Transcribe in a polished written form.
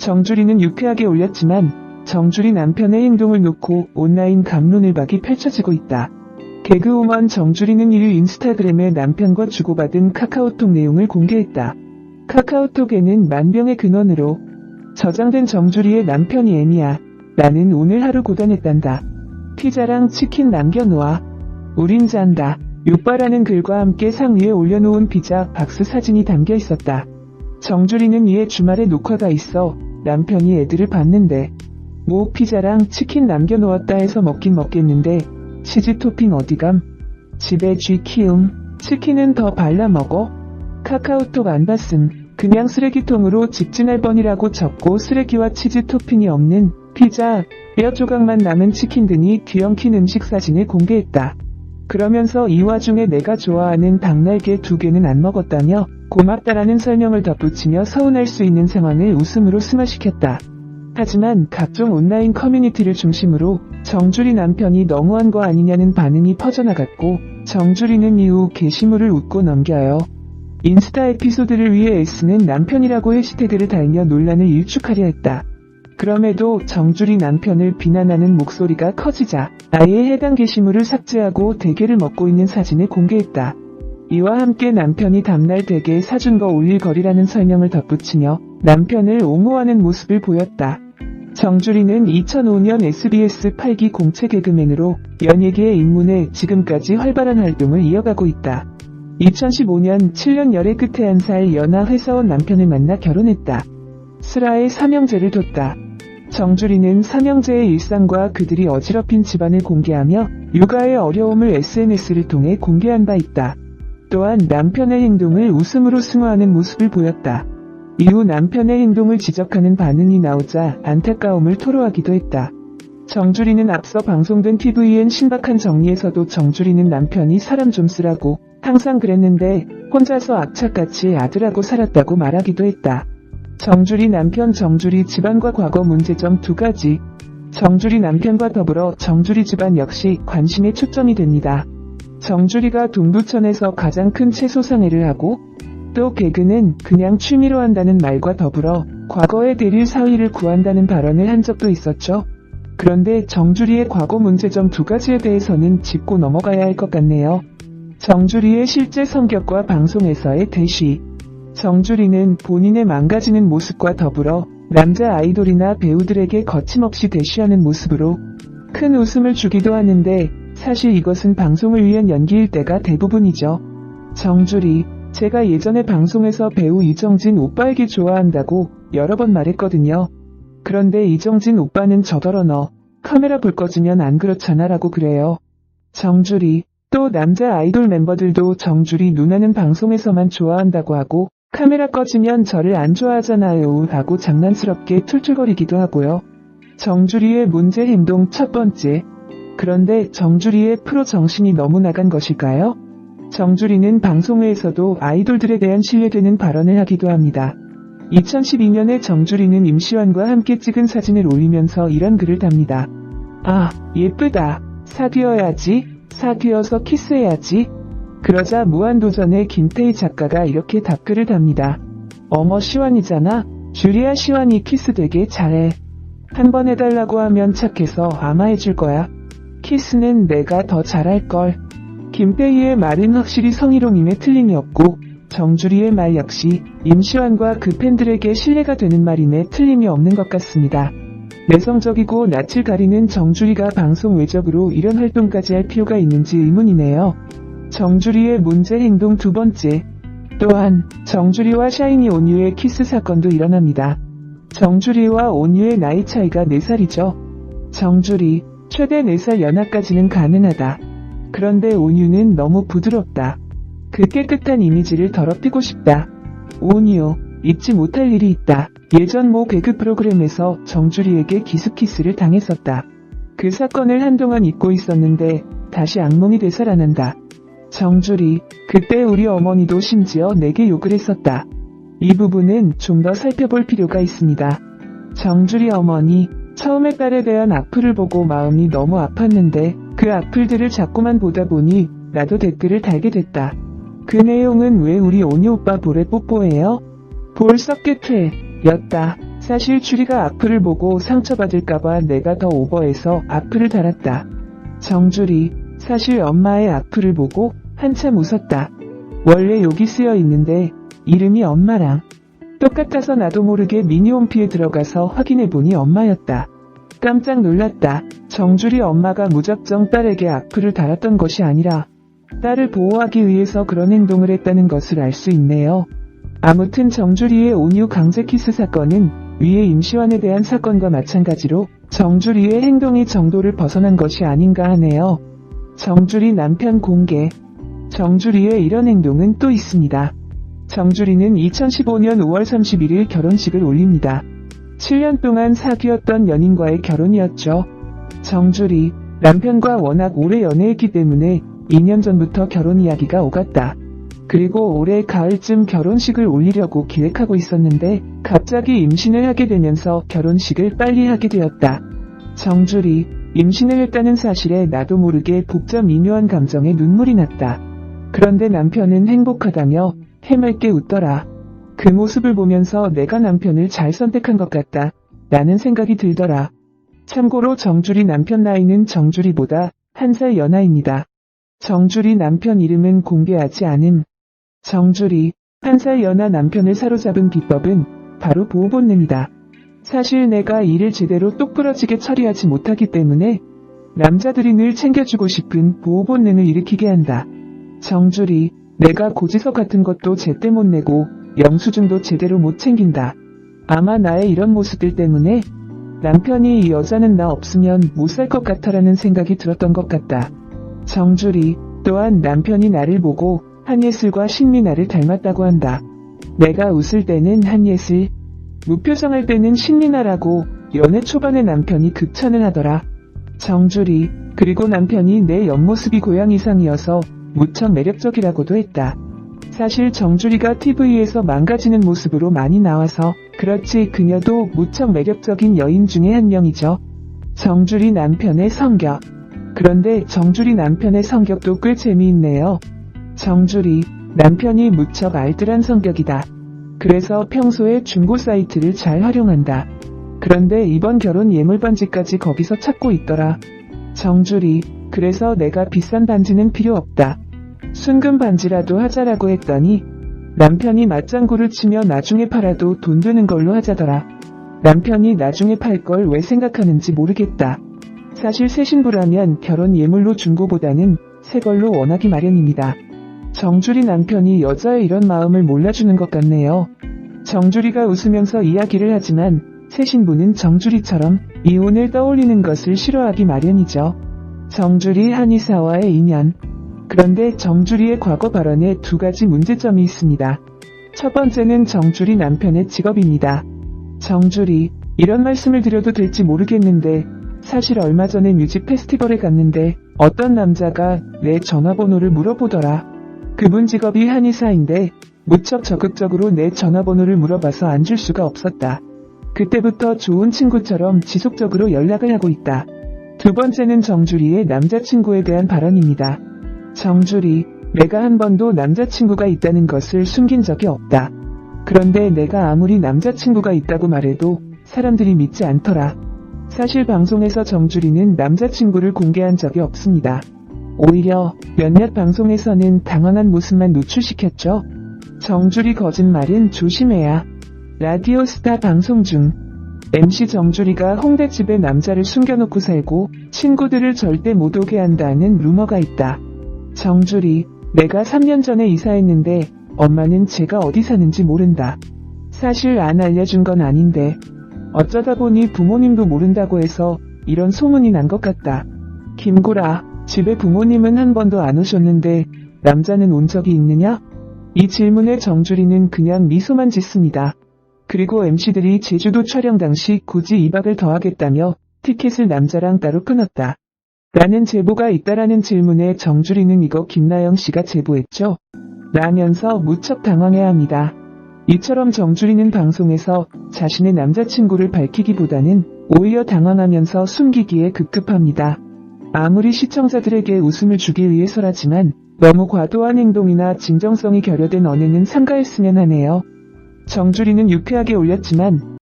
정주리는 유쾌하게 올렸지만 정주리 남편의 행동을 놓고 온라인 갑론을박이 펼쳐지고 있다. 개그우먼 정주리는 1일 인스타그램에 남편과 주고받은 카카오톡 내용을 공개했다. 카카오톡에는 만병의 근원으로 저장된 정주리의 남편이 애미야. 나는 오늘 하루 고단했단다. 피자랑 치킨 남겨놓아. 우린 잔다. 요빠라는 글과 함께 상 위에 올려놓은 피자 박스 사진이 담겨 있었다. 정주리는 이에 주말에 녹화가 있어 남편이 애들을 봤는데 뭐 피자랑 치킨 남겨놓았다 해서 먹긴 먹겠는데 치즈 토핑 어디감? 집에 쥐 키움. 치킨은 더 발라 먹어? 카카오톡 안 봤음. 그냥 쓰레기통으로 직진할 뻔이라고 적고 쓰레기와 치즈 토핑이 없는 피자, 뼈 조각만 남은 치킨 등이 뒤엉킨 음식 사진을 공개했다. 그러면서 이 와중에 내가 좋아하는 닭날개 2개는 안 먹었다며 고맙다라는 설명을 덧붙이며 서운할 수 있는 상황을 웃음으로 승화시켰다. 하지만 각종 온라인 커뮤니티를 중심으로 정주리 남편이 너무한 거 아니냐는 반응이 퍼져나갔고 정주리는 이후 게시물을 웃고 넘겨요. 인스타 에피소드를 위해 애쓰는 남편이라고 해시태그를 달며 논란을 일축하려 했다. 그럼에도 정주리 남편을 비난하는 목소리가 커지자 아예 해당 게시물을 삭제하고 대게를 먹고 있는 사진을 공개했다. 이와 함께 남편이 다음날 대게 사준 거 올릴 거리라는 설명을 덧붙이며 남편을 옹호하는 모습을 보였다. 정주리는 2005년 SBS 8기 공채 개그맨으로 연예계에 입문해 지금까지 활발한 활동을 이어가고 있다. 2015년 7년 열애 끝에 1살 연하 회사원 남편을 만나 결혼했다. 슬하에 삼형제를 뒀다. 정주리는 삼형제의 일상과 그들이 어지럽힌 집안을 공개하며 육아의 어려움을 SNS를 통해 공개한 바 있다. 또한 남편의 행동을 웃음으로 승화하는 모습을 보였다. 이후 남편의 행동을 지적하는 반응이 나오자 안타까움을 토로하기도 했다. 정주리는 앞서 방송된 TVN 신박한 정리에서도 정주리는 남편이 사람 좀 쓰라고 항상 그랬는데 혼자서 악착같이 아들하고 살았다고 말하기도 했다. 정주리 남편 정주리 집안과 과거 문제점 2가지. 정주리 남편과 더불어 정주리 집안 역시 관심의 초점이 됩니다. 정주리가 동두천에서 가장 큰 채소 상해를 하고 또 개그는 그냥 취미로 한다는 말과 더불어 과거에 대릴 사위를 구한다는 발언을 한 적도 있었죠. 그런데 정주리의 과거 문제점 2가지에 대해서는 짚고 넘어가야 할 것 같네요. 정주리의 실제 성격과 방송에서의 대시. 정주리는 본인의 망가지는 모습과 더불어 남자 아이돌이나 배우들에게 거침없이 대시하는 모습으로 큰 웃음을 주기도 하는데 사실 이것은 방송을 위한 연기일 때가 대부분이죠. 정주리, 제가 예전에 방송에서 배우 이정진 오빠에게 좋아한다고 여러 번 말했거든요. 그런데 이정진 오빠는 저더러 너 카메라 불 꺼지면 안 그렇잖아 라고 그래요. 정주리, 또 남자 아이돌 멤버들도 정주리 누나는 방송에서만 좋아한다고 하고 카메라 꺼지면 저를 안 좋아하잖아요 하고 장난스럽게 툴툴거리기도 하고요. 정주리의 문제 행동 첫 번째. 그런데 정주리의 프로 정신이 너무 나간 것일까요? 정주리는 방송회에서도 아이돌들에 대한 신뢰되는 발언을 하기도 합니다. 2012년에 정주리는 임시완과 함께 찍은 사진을 올리면서 이런 글을 답니다. 아, 예쁘다. 사귀어야지. 사귀어서 키스해야지. 그러자 무한도전의 김태희 작가가 이렇게 답글을 답니다. 어머 시완이잖아. 주리야 시완이 키스 되게 잘해. 한 번 해달라고 하면 착해서 아마 해줄 거야. 키스는 내가 더 잘할걸. 김태희의 말은 확실히 성희롱임에 틀림이 없고 정주리의 말 역시 임시완과 그 팬들에게 신뢰가 되는 말임에 틀림이 없는 것 같습니다. 내성적이고 낯을 가리는 정주리가 방송 외적으로 이런 활동까지 할 필요가 있는지 의문이네요. 정주리의 문제 행동 2번째. 또한 정주리와 샤이니 온유의 키스 사건도 일어납니다. 정주리와 온유의 나이 차이가 4살이죠. 정주리, 최대 4살 연하까지는 가능하다. 그런데 온유는 너무 부드럽다. 그 깨끗한 이미지를 더럽히고 싶다. 온유, 잊지 못할 일이 있다. 예전 모 개그 프로그램에서 정주리에게 기습키스를 당했었다. 그 사건을 한동안 잊고 있었는데 다시 악몽이 되살아난다. 정주리, 그때 우리 어머니도 심지어 내게 욕을 했었다. 이 부분은 좀 더 살펴볼 필요가 있습니다. 정주리 어머니, 처음에 딸에 대한 악플을 보고 마음이 너무 아팠는데 그 악플들을 자꾸만 보다 보니 나도 댓글을 달게 됐다. 그 내용은 왜 우리 온유 오빠 볼에 뽀뽀해요? 볼 썩게 퇴 였다. 사실 주리가 악플을 보고 상처받을까봐 내가 더 오버해서 악플을 달았다. 정주리, 사실 엄마의 악플을 보고 한참 웃었다. 원래 여기 쓰여 있는데 이름이 엄마랑 똑같아서 나도 모르게 미니홈피에 들어가서 확인해보니 엄마였다. 깜짝 놀랐다. 정주리 엄마가 무작정 딸에게 악플을 달았던 것이 아니라 딸을 보호하기 위해서 그런 행동을 했다는 것을 알 수 있네요. 아무튼 정주리의 온유 강제 키스 사건은 위의 임시완에 대한 사건과 마찬가지로 정주리의 행동이 정도를 벗어난 것이 아닌가 하네요. 정주리 남편 공개. 정주리의 이런 행동은 또 있습니다. 정주리는 2015년 5월 31일 결혼식을 올립니다. 7년 동안 사귀었던 연인과의 결혼이었죠. 정주리, 남편과 워낙 오래 연애했기 때문에 2년 전부터 결혼 이야기가 오갔다. 그리고 올해 가을쯤 결혼식을 올리려고 기획하고 있었는데 갑자기 임신을 하게 되면서 결혼식을 빨리 하게 되었다. 정주리, 임신을 했다는 사실에 나도 모르게 복잡 미묘한 감정에 눈물이 났다. 그런데 남편은 행복하다며 해맑게 웃더라. 그 모습을 보면서 내가 남편을 잘 선택한 것 같다. 라는 생각이 들더라. 참고로 정주리 남편 나이는 정주리보다 1살 연하입니다. 정주리 남편 이름은 공개하지 않음. 정주리, 1살 연하 남편을 사로잡은 비법은 바로 보호 본능이다. 사실 내가 일을 제대로 똑부러지게 처리하지 못하기 때문에 남자들이 늘 챙겨주고 싶은 보호 본능을 일으키게 한다. 정주리, 내가 고지서 같은 것도 제때 못 내고 영수증도 제대로 못 챙긴다. 아마 나의 이런 모습들 때문에 남편이 이 여자는 나 없으면 못 살 것 같아라는 생각이 들었던 것 같다. 정주리, 또한 남편이 나를 보고 한예슬과 신미나를 닮았다고 한다. 내가 웃을 때는 한예슬, 무표정할 때는 신미나라고 연애 초반에 남편이 극찬을 하더라. 정주리, 그리고 남편이 내 옆모습이 고양이상이어서 무척 매력적이라고도 했다. 사실 정주리가 TV에서 망가지는 모습으로 많이 나와서 그렇지 그녀도 무척 매력적인 여인 중에 한 명이죠. 정주리 남편의 성격. 그런데 정주리 남편의 성격도 꽤 재미있네요. 정주리, 남편이 무척 알뜰한 성격이다. 그래서 평소에 중고 사이트를 잘 활용한다. 그런데 이번 결혼 예물 반지까지 거기서 찾고 있더라. 정주리, 그래서 내가 비싼 반지는 필요 없다. 순금 반지라도 하자라고 했더니 남편이 맞장구를 치며 나중에 팔아도 돈 되는 걸로 하자더라. 남편이 나중에 팔 걸 왜 생각하는지 모르겠다. 사실 새 신부라면 결혼 예물로 중고보다는 새 걸로 원하기 마련입니다. 정주리 남편이 여자의 이런 마음을 몰라주는 것 같네요. 정주리가 웃으면서 이야기를 하지만 새 신부는 정주리처럼 이혼을 떠올리는 것을 싫어하기 마련이죠. 정주리 한의사와의 인연. 그런데 정주리의 과거 발언에 두 가지 문제점이 있습니다. 첫 번째는 정주리 남편의 직업입니다. 정주리, 이런 말씀을 드려도 될지 모르겠는데 사실 얼마 전에 뮤직 페스티벌에 갔는데 어떤 남자가 내 전화번호를 물어보더라. 그분 직업이 한의사인데 무척 적극적으로 내 전화번호를 물어봐서 안 줄 수가 없었다. 그때부터 좋은 친구처럼 지속적으로 연락을 하고 있다. 두 번째는 정주리의 남자친구에 대한 발언입니다. 정주리, 내가 한 번도 남자친구가 있다는 것을 숨긴 적이 없다. 그런데 내가 아무리 남자친구가 있다고 말해도 사람들이 믿지 않더라. 사실 방송에서 정주리는 남자친구를 공개한 적이 없습니다. 오히려 몇몇 방송에서는 당황한 모습만 노출시켰죠. 정주리 거짓말은 조심해야. 라디오 스타 방송 중 MC 정주리가 홍대집에 남자를 숨겨놓고 살고 친구들을 절대 못 오게 한다는 루머가 있다. 정주리, 내가 3년 전에 이사했는데 엄마는 제가 어디 사는지 모른다. 사실 안 알려준 건 아닌데 어쩌다 보니 부모님도 모른다고 해서 이런 소문이 난 것 같다. 김구라, 집에 부모님은 한 번도 안 오셨는데 남자는 온 적이 있느냐? 이 질문에 정주리는 그냥 미소만 짓습니다. 그리고 MC들이 제주도 촬영 당시 굳이 2박을 더 하겠다며 티켓을 남자랑 따로 끊었다. 라는 제보가 있다라는 질문에 정주리는 이거 김나영 씨가 제보했죠? 라면서 무척 당황해합니다. 이처럼 정주리는 방송에서 자신의 남자친구를 밝히기보다는 오히려 당황하면서 숨기기에 급급합니다. 아무리 시청자들에게 웃음을 주기 위해서라지만 너무 과도한 행동이나 진정성이 결여된 언행은 삼가했으면 하네요. 정주리는 유쾌하게 올렸지만